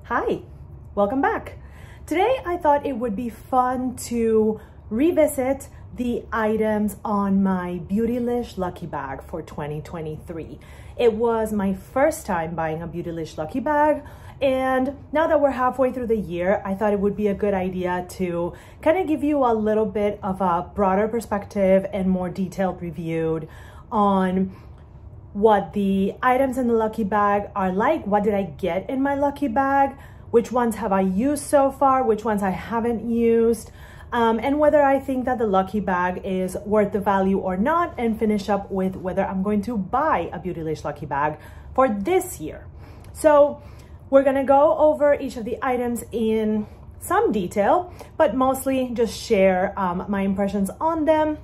Hi, welcome back. Today I thought it would be fun to revisit the items on my Beautylish Lucky Bag for 2023. It was my first time buying a Beautylish Lucky Bag, and now that we're halfway through the year, I thought it would be a good idea to kind of give you a little bit of a broader perspective and more detailed review on what the items in the Lucky Bag are like. What did I get in my Lucky Bag? Which ones have I used so far? Which ones I haven't used? And whether I think that the Lucky Bag is worth the value or not, and finish up with whether I'm going to buy a Beautylish Lucky Bag for this year. So we're gonna go over each of the items in some detail, but mostly just share my impressions on them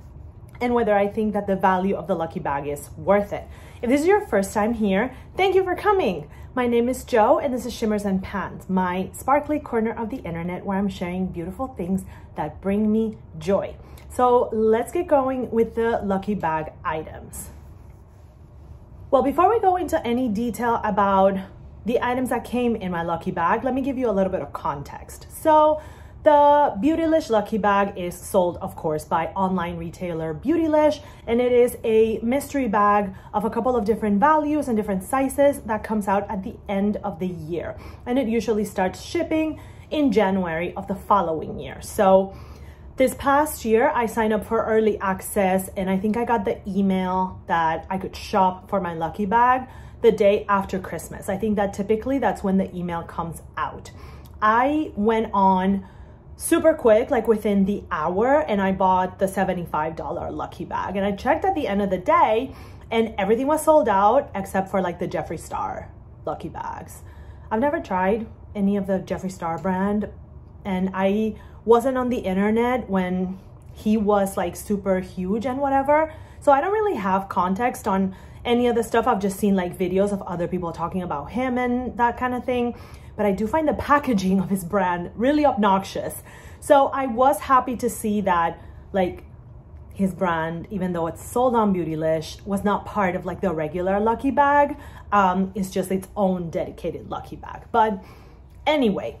and whether I think that the value of the Lucky Bag is worth it. If this is your first time here, thank you for coming. My name is Jo, and this is Shimmers and Pans, my sparkly corner of the internet where I'm sharing beautiful things that bring me joy. So let's get going with the Lucky Bag items. Well, before we go into any detail about the items that came in my Lucky Bag, let me give you a little bit of context. So the Beautylish Lucky Bag is sold, of course, by online retailer Beautylish, and it is a mystery bag of a couple of different values and different sizes that comes out at the end of the year. And it usually starts shipping in January of the following year. So this past year, I signed up for early access, and I think I got the email that I could shop for my Lucky Bag the day after Christmas. I think that typically that's when the email comes out. I went on super quick, like within the hour, and I bought the $75 Lucky Bag. And I checked at the end of the day and everything was sold out except for like the Jeffree Star Lucky Bags. I've never tried any of the Jeffree Star brand, and I wasn't on the internet when he was like super huge and whatever. So I don't really have context on any of the stuff. I've just seen like videos of other people talking about him and that kind of thing. But I do find the packaging of his brand really obnoxious. So I was happy to see that like his brand, even though it's sold on Beautylish, was not part of like the regular Lucky Bag. It's just its own dedicated Lucky Bag. But anyway,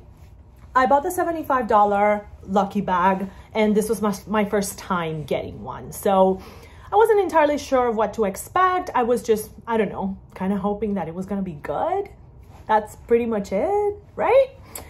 I bought the $75 Lucky Bag, and this was my first time getting one. So I wasn't entirely sure of what to expect. I was just, I don't know, kind of hoping that it was gonna be good. That's pretty much it, right?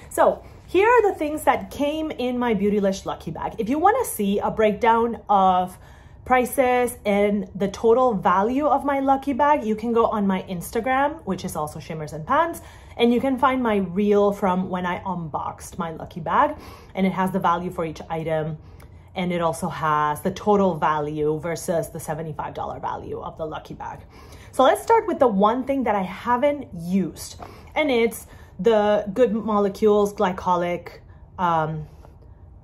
So here are the things that came in my Beautylish Lucky Bag. If you want to see a breakdown of prices and the total value of my Lucky Bag, you can go on my Instagram, which is also Shimmers and Pans, and you can find my reel from when I unboxed my Lucky Bag, and it has the value for each item, and it also has the total value versus the $75 value of the Lucky Bag. So let's start with the one thing that I haven't used, and it's the Good Molecules Glycolic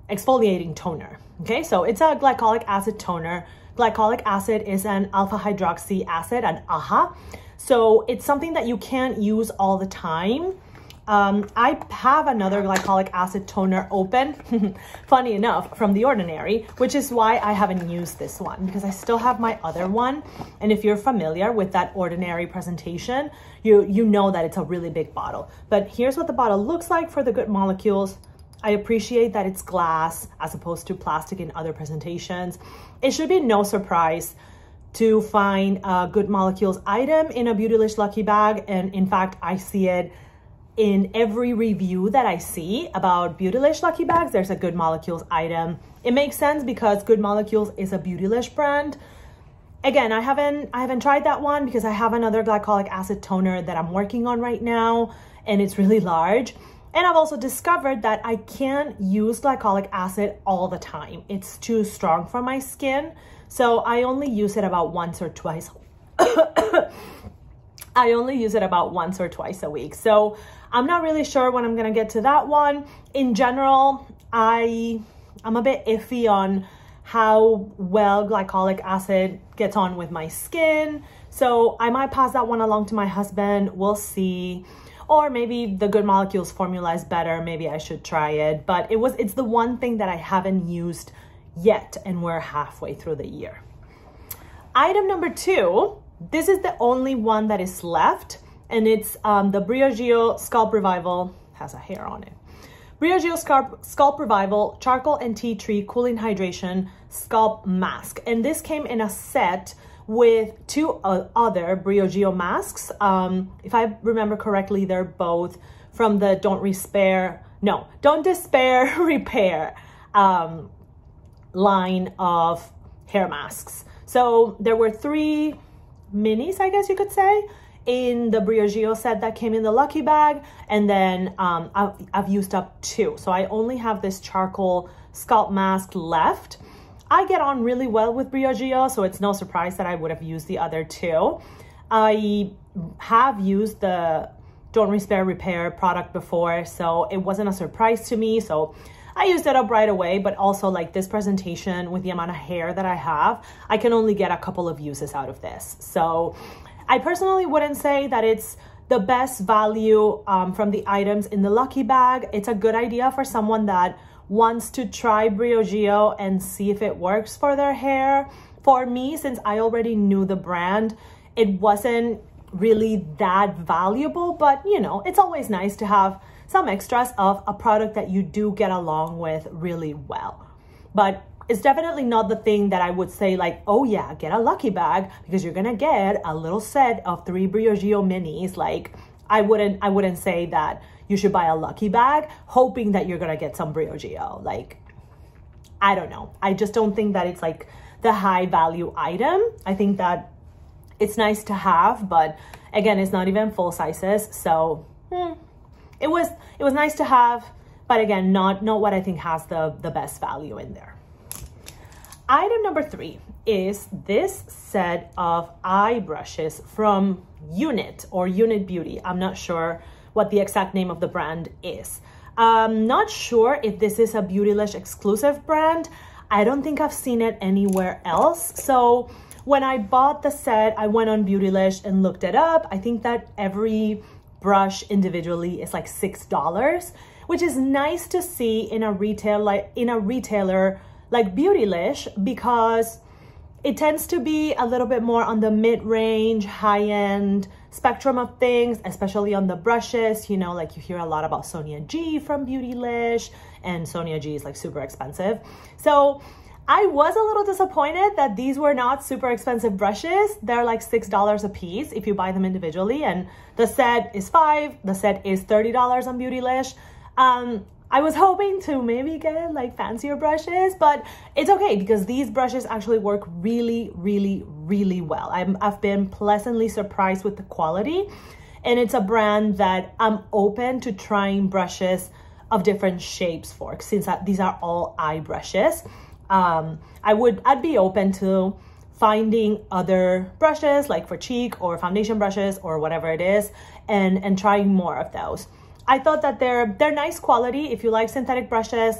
Exfoliating Toner. Okay, so it's a glycolic acid toner. Glycolic acid is an alpha hydroxy acid, an AHA. So it's something that you can't use all the time. I have another glycolic acid toner open, funny enough, from The Ordinary, which is why I haven't used this one, because I still have my other one. And if you're familiar with that Ordinary presentation, you know that it's a really big bottle. But here's what the bottle looks like for the Good Molecules. I appreciate that it's glass as opposed to plastic in other presentations. It should be no surprise to find a Good Molecules item in a Beautylish Lucky Bag. And in fact, I see it in every review that I see about Beautylish Lucky Bags. There's a Good Molecules item. It makes sense because Good Molecules is a Beautylish brand. Again, I haven't tried that one because I have another glycolic acid toner that I'm working on right now, and it's really large. And I've also discovered that I can't use glycolic acid all the time. It's too strong for my skin. So I only use it about once or twice. I only use it about once or twice a week. So I'm not really sure when I'm gonna get to that one. In general, I'm a bit iffy on how well glycolic acid gets on with my skin. So I might pass that one along to my husband, we'll see. Or maybe the Good Molecules formula is better, maybe I should try it. But it's the one thing that I haven't used yet, and we're halfway through the year. Item number 2, this is the only one that is left, and it's the Briogeo Scalp Revival has a hair on it. Briogeo Scalp Revival Charcoal and Tea Tree Cooling Hydration Scalp Mask. And this came in a set with two other Briogeo masks. If I remember correctly, they're both from the Don't Despair, Repair line of hair masks. So there were 3 minis, I guess you could say, in the Briogeo set that came in the Lucky Bag, and then I've used up 2. So I only have this charcoal scalp mask left. I get on really well with Briogeo, so it's no surprise that I would have used the other 2. I have used the Don't Despair Repair product before, so it wasn't a surprise to me. So I used it up right away, but also like this presentation with the amount of hair that I have, I can only get a couple of uses out of this. So I personally wouldn't say that it's the best value from the items in the Lucky Bag. It's a good idea for someone that wants to try Briogeo and see if it works for their hair. For me, since I already knew the brand, it wasn't really that valuable, but you know, it's always nice to have some extras of a product that you do get along with really well. But it's definitely not the thing that I would say like, oh yeah, get a Lucky Bag because you're gonna get a little set of 3 Briogeo minis. Like I wouldn't say that you should buy a Lucky Bag hoping that you're gonna get some Briogeo. Like, I don't know. I just don't think that it's like the high value item. I think that it's nice to have, but again, it's not even full sizes. So it was nice to have, but again, not what I think has the best value in there. Item number 3 is this set of eye brushes from Unit or Unit Beauty. I'm not sure what the exact name of the brand is. Not sure if this is a Beautylish exclusive brand. I don't think I've seen it anywhere else. So when I bought the set, I went on Beautylish and looked it up. I think that every brush individually is like $6, which is nice to see in a retailer like Beautylish, because it tends to be a little bit more on the mid-range, high-end spectrum of things, especially on the brushes. You know, like you hear a lot about Sonia G from Beautylish, and Sonia G is like super expensive. So I was a little disappointed that these were not super expensive brushes. They're like $6 a piece if you buy them individually, and the set is $5. The set is $30 on Beautylish. I was hoping to maybe get like fancier brushes, but it's okay because these brushes actually work really, really, really well. I've been pleasantly surprised with the quality, and it's a brand that I'm open to trying brushes of different shapes for, since these are all eye brushes. I'd be open to finding other brushes like for cheek or foundation brushes or whatever it is, and trying more of those. I thought that they're nice quality. If you like synthetic brushes,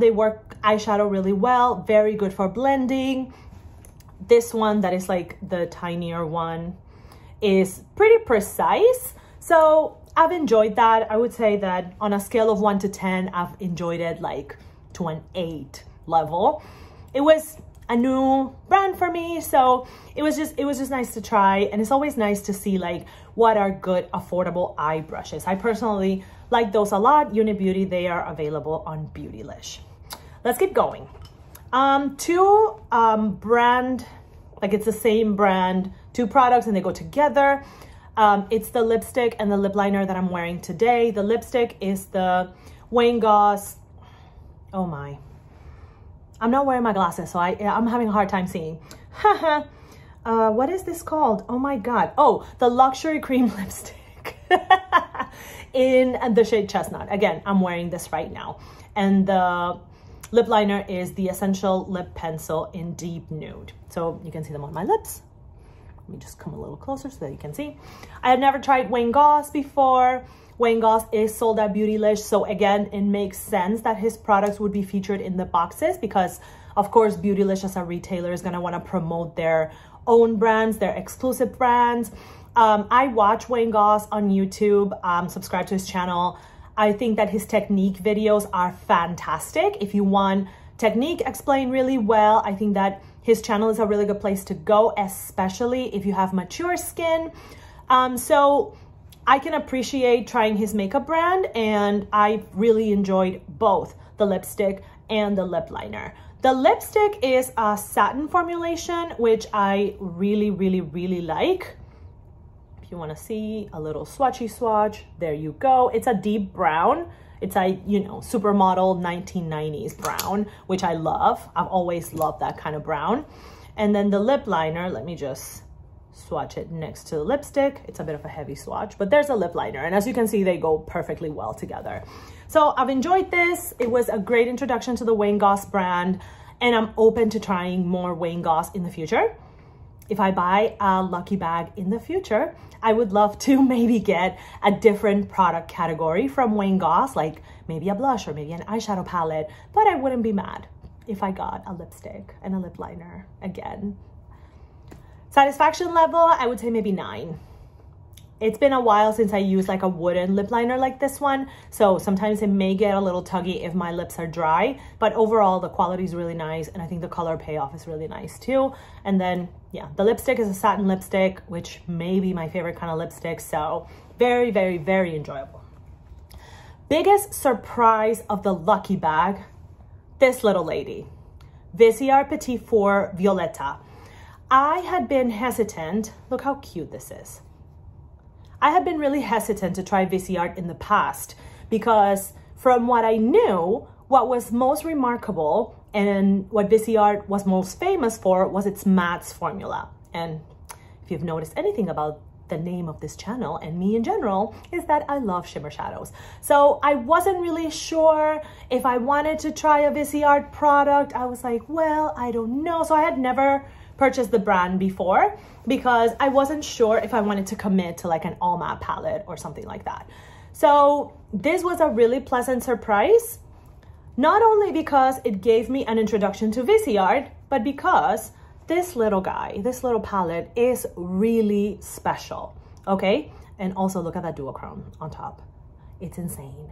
they work eyeshadow really well, very good for blending. This one that is like the tinier one is pretty precise. So I've enjoyed that. I would say that on a scale of 1 to 10, I've enjoyed it like to an 8 level. It was a new brand for me, so it was just nice to try, and it's always nice to see like what are good affordable eye brushes. I personally like those a lot. Unit Beauty, they are available on Beautylish. Let's keep going. Two brand, like it's the same brand, 2 products and they go together. It's the lipstick and the lip liner that I'm wearing today. The lipstick is the Wayne Goss, oh my, I'm not wearing my glasses, so I'm having a hard time seeing. What is this called? Oh my God. Oh, the Luxury Cream Lipstick in the shade Chestnut. Again, I'm wearing this right now. And the lip liner is the Essential Lip Pencil in Deep Nude. So you can see them on my lips. Let me just come a little closer so that you can see. I have never tried Wayne Goss before. Wayne Goss is sold at Beautylish, so again, it makes sense that his products would be featured in the boxes because, of course, Beautylish as a retailer is going to want to promote their own brands, their exclusive brands. I watch Wayne Goss on YouTube, subscribe to his channel. I think that his technique videos are fantastic. If you want technique explained really well, I think that his channel is a really good place to go, especially if you have mature skin. So I can appreciate trying his makeup brand, and I really enjoyed both the lipstick and the lip liner. The lipstick is a satin formulation, which I really, really, really like. If you want to see a little swatchy swatch, there you go. It's a deep brown. It's a, you know, supermodel 1990s brown, which I love. I've always loved that kind of brown. And then the lip liner, let me just swatch it next to the lipstick. It's a bit of a heavy swatch, but there's a lip liner. And as you can see, they go perfectly well together. So I've enjoyed this. It was a great introduction to the Wayne Goss brand, and I'm open to trying more Wayne Goss in the future. If I buy a lucky bag in the future, I would love to maybe get a different product category from Wayne Goss, like maybe a blush or maybe an eyeshadow palette, but I wouldn't be mad if I got a lipstick and a lip liner again. Satisfaction level, I would say maybe 9. It's been a while since I used like a wooden lip liner like this one, so sometimes it may get a little tuggy if my lips are dry, but overall the quality is really nice, and I think the color payoff is really nice too. And then, yeah, the lipstick is a satin lipstick, which may be my favorite kind of lipstick, so very, very, very enjoyable. Biggest surprise of the lucky bag, this little lady, Viseart Petit Four Violetta. I had been hesitant, look how cute this is. I had been really hesitant to try Viseart in the past because from what I knew, what was most remarkable and what Viseart was most famous for was its mattes formula. And if you've noticed anything about the name of this channel and me in general, is that I love shimmer shadows. So I wasn't really sure if I wanted to try a Viseart product. I was like, well, I don't know. So I had never purchased the brand before because I wasn't sure if I wanted to commit to like an all matte palette or something like that. So this was a really pleasant surprise, not only because it gave me an introduction to Viseart, but because this little guy, this little palette is really special, okay? And also look at that duochrome on top. It's insane.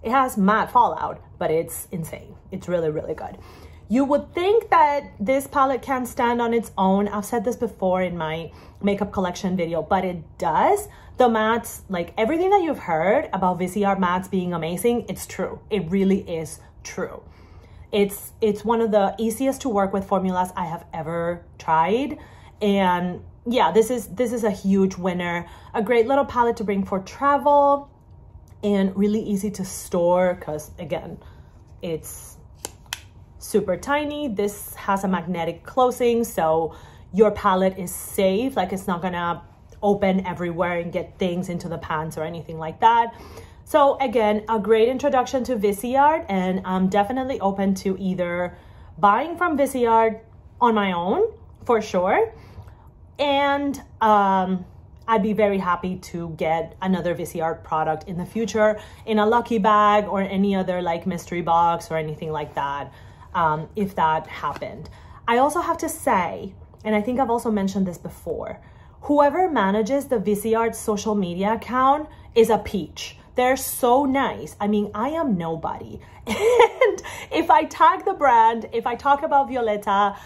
It has matte fallout, but it's insane. It's really, really good. You would think that this palette can stand on its own. I've said this before in my makeup collection video, but it does. The mattes, like everything that you've heard about Viseart mattes being amazing, it's true. It really is true. It's one of the easiest to work with formulas I have ever tried. And yeah, this is a huge winner. A great little palette to bring for travel and really easy to store because again, it's super tiny. This has a magnetic closing, so your palette is safe. Like it's not gonna open everywhere and get things into the pants or anything like that. So again, a great introduction to Viseart, and I'm definitely open to either buying from Viseart on my own for sure, and I'd be very happy to get another Viseart product in the future in a lucky bag or any other like mystery box or anything like that. If that happened. I also have to say, and I think I've also mentioned this before, whoever manages the Viseart social media account is a peach. They're so nice. I mean, I am nobody. And if I tag the brand, if I talk about Violetta,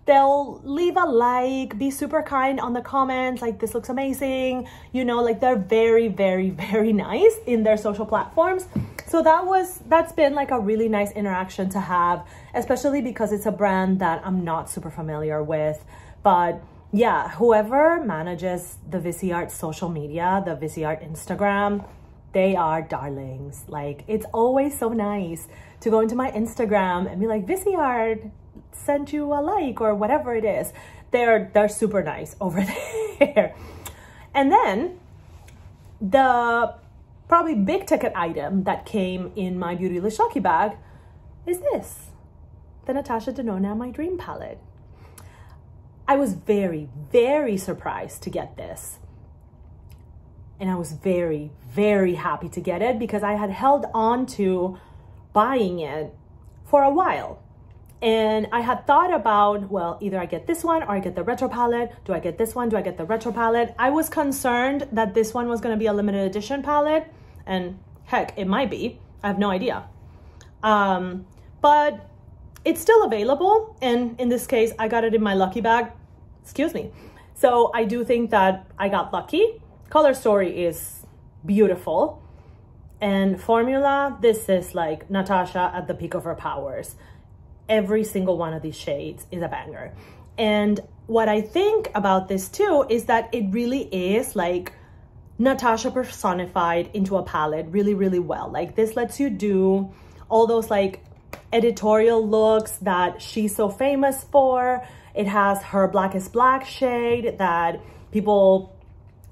they'll leave a like, be super kind on the comments, like this looks amazing. You know, like they're very, very, very nice in their social platforms. So that's been like a really nice interaction to have, especially because it's a brand that I'm not super familiar with. But yeah, whoever manages the Viseart social media, the Viseart Instagram, they are darlings. Like it's always so nice to go into my Instagram and be like, Viseart sent you a like or whatever it is. They're super nice over there. And then the probably big ticket item that came in my Beautylish lucky bag is this, the Natasha Denona My Dream palette. I was very, very surprised to get this. And I was very, very happy to get it because I had held on to buying it for a while. And I had thought about, well, either I get this one or I get the retro palette. Do I get this one? Do I get the retro palette? I was concerned that this one was going to be a limited edition palette. And heck, it might be. I have no idea. But it's still available. And in this case, I got it in my lucky bag. Excuse me. So I do think that I got lucky. Color story is beautiful. And formula, this is like Natasha at the peak of her powers. Every single one of these shades is a banger. And what I think about this too is that it really is like Natasha personified into a palette really, really well. Like this lets you do all those like editorial looks that she's so famous for. It has her Black is Black shade that people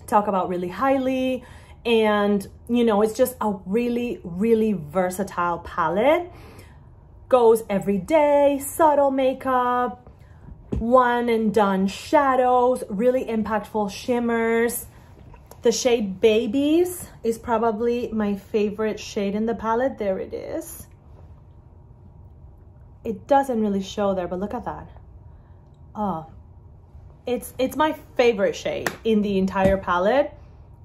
talk about really highly. And, you know, it's just a really, really versatile palette. Goes every day, subtle makeup, one and done shadows, really impactful shimmers. The shade Babies is probably my favorite shade in the palette. There it is. It doesn't really show there, but look at that. Oh, it's my favorite shade in the entire palette,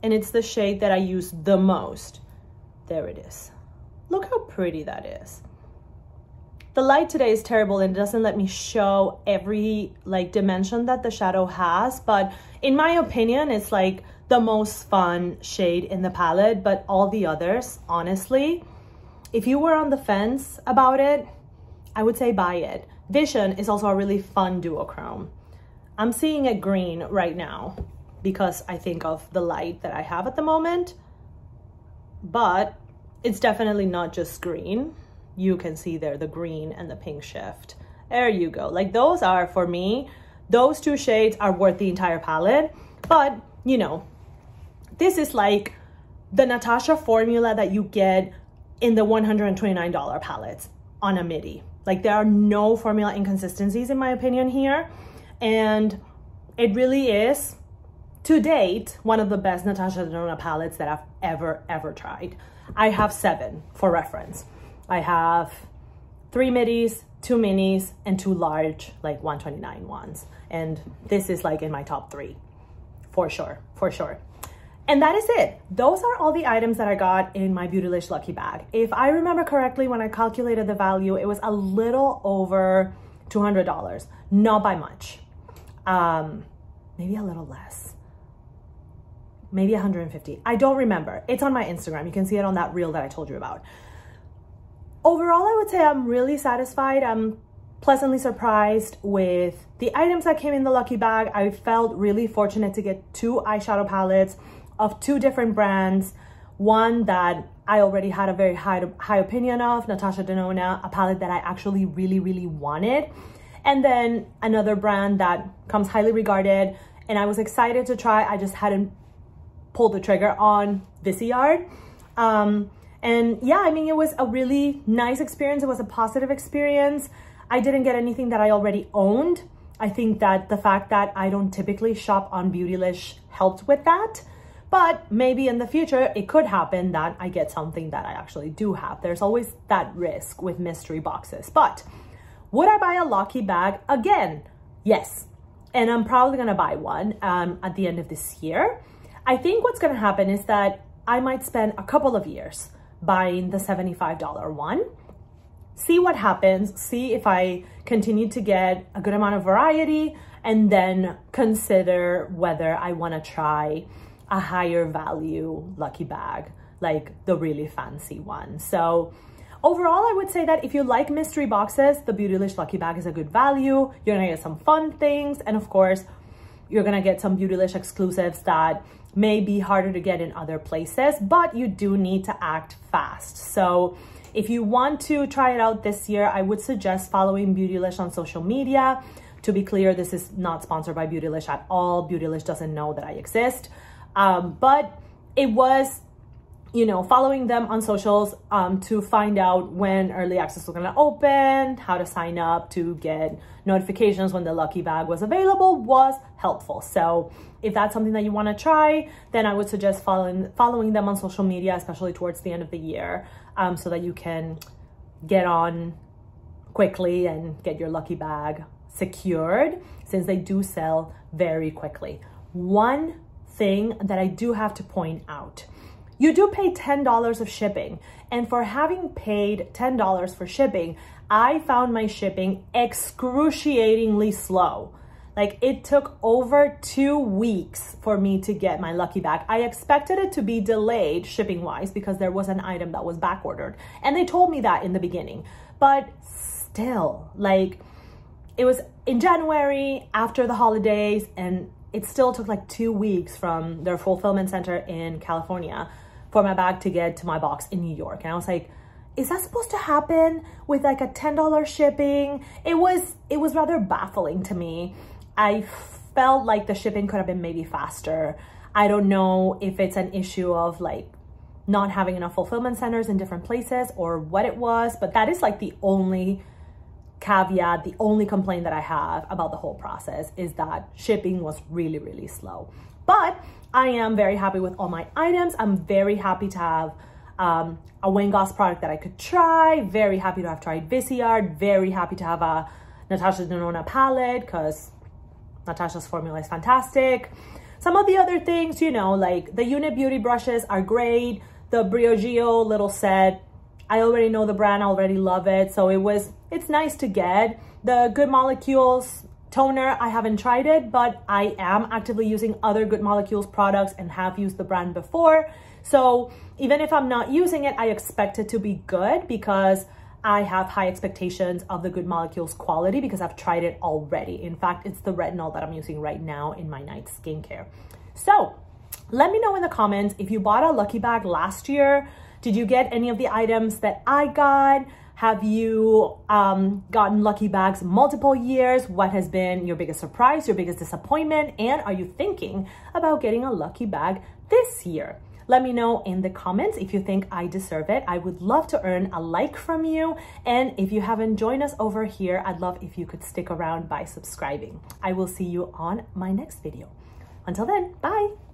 and it's the shade that I use the most. There it is. Look how pretty that is. The light today is terrible and it doesn't let me show every like dimension that the shadow has, but in my opinion, it's like the most fun shade in the palette. But all the others, honestly, if you were on the fence about it, I would say buy it. Vision is also a really fun duochrome. I'm seeing it green right now because I think of the light that I have at the moment, but it's definitely not just green. You can see there the green and the pink shift. There you go. Like those are, for me, those two shades are worth the entire palette. But, you know, this is like the Natasha formula that you get in the $129 palettes on a midi. Like there are no formula inconsistencies in my opinion here. And it really is, to date, one of the best Natasha Denona palettes that I've ever tried. I have 7 for reference. I have 3 midis, 2 minis, and 2 large, like 129 ones. And this is like in my top 3, for sure, for sure. And that is it. Those are all the items that I got in my Beautylish Lucky Bag. If I remember correctly, when I calculated the value, it was a little over $200, not by much. Maybe a little less. Maybe 150. I don't remember. It's on my Instagram. You can see it on that reel that I told you about. Overall, I would say I'm really satisfied. I'm pleasantly surprised with the items that came in the Lucky Bag. I felt really fortunate to get 2 eyeshadow palettes of 2 different brands. One that I already had a very high opinion of, Natasha Denona, a palette that I actually really wanted. And then another brand that comes highly regarded and I was excited to try. I just hadn't pulled the trigger on Viseart. And yeah, I mean, it was a really nice experience. It was a positive experience. I didn't get anything that I already owned. I think that the fact that I don't typically shop on Beautylish helped with that. But maybe in the future, it could happen that I get something that I actually do have. There's always that risk with mystery boxes. But would I buy a Lucky Bag again? Yes. And I'm probably gonna buy one at the end of this year. I think what's gonna happen is that I might spend a couple of years buying the $75 one, see what happens, see if I continue to get a good amount of variety, and then consider whether I want to try a higher value Lucky Bag, like the really fancy one. So overall, I would say that if you like mystery boxes, the Beautylish Lucky Bag is a good value. You're gonna get some fun things, and of course, you're gonna get some Beautylish exclusives that may be harder to get in other places, but you do need to act fast. So if you want to try it out this year, I would suggest following Beautylish on social media. To be clear, this is not sponsored by Beautylish at all. Beautylish doesn't know that I exist. But it was, you know, following them on socials to find out when early access was gonna open, how to sign up to get notifications when the Lucky Bag was available was helpful. So if that's something that you wanna try, then I would suggest following them on social media, especially towards the end of the year, so that you can get on quickly and get your Lucky Bag secured, since they do sell very quickly. One thing that I do have to point out, you do pay $10 of shipping, and for having paid $10 for shipping, I found my shipping excruciatingly slow. Like it took over 2 weeks for me to get my lucky bag. I expected it to be delayed shipping wise because there was an item that was back ordered. And they told me that in the beginning, but still, like it was in January after the holidays, and it still took like 2 weeks from their fulfillment center in California for my bag to get to my box in New York. And I was like, is that supposed to happen with like a $10 shipping? It was rather baffling to me. I felt like the shipping could have been maybe faster. I don't know if it's an issue of like not having enough fulfillment centers in different places or what it was, but that is like the only caveat, the only complaint that I have about the whole process is that shipping was really, really slow. But I am very happy with all my items. I'm very happy to have a Wayne Goss product that I could try. Very happy to have tried Viseart. Very happy to have a Natasha Denona palette because Natasha's formula is fantastic. Some of the other things, you know, like the Unit Beauty brushes are great. The Briogeo little set, I already know the brand, I already love it. So it's nice to get. The Good Molecules toner, I haven't tried it, but I am actively using other Good Molecules products and have used the brand before. So even if I'm not using it, I expect it to be good because I have high expectations of the Good Molecules quality because I've tried it already. In fact, it's the retinol that I'm using right now in my night skincare. So let me know in the comments if you bought a lucky bag last year. Did you get any of the items that I got? Have you gotten lucky bags multiple years? What has been your biggest surprise, your biggest disappointment? And are you thinking about getting a lucky bag this year? Let me know in the comments if you think I deserve it. I would love to earn a like from you. And if you haven't joined us over here, I'd love if you could stick around by subscribing. I will see you on my next video. Until then, bye.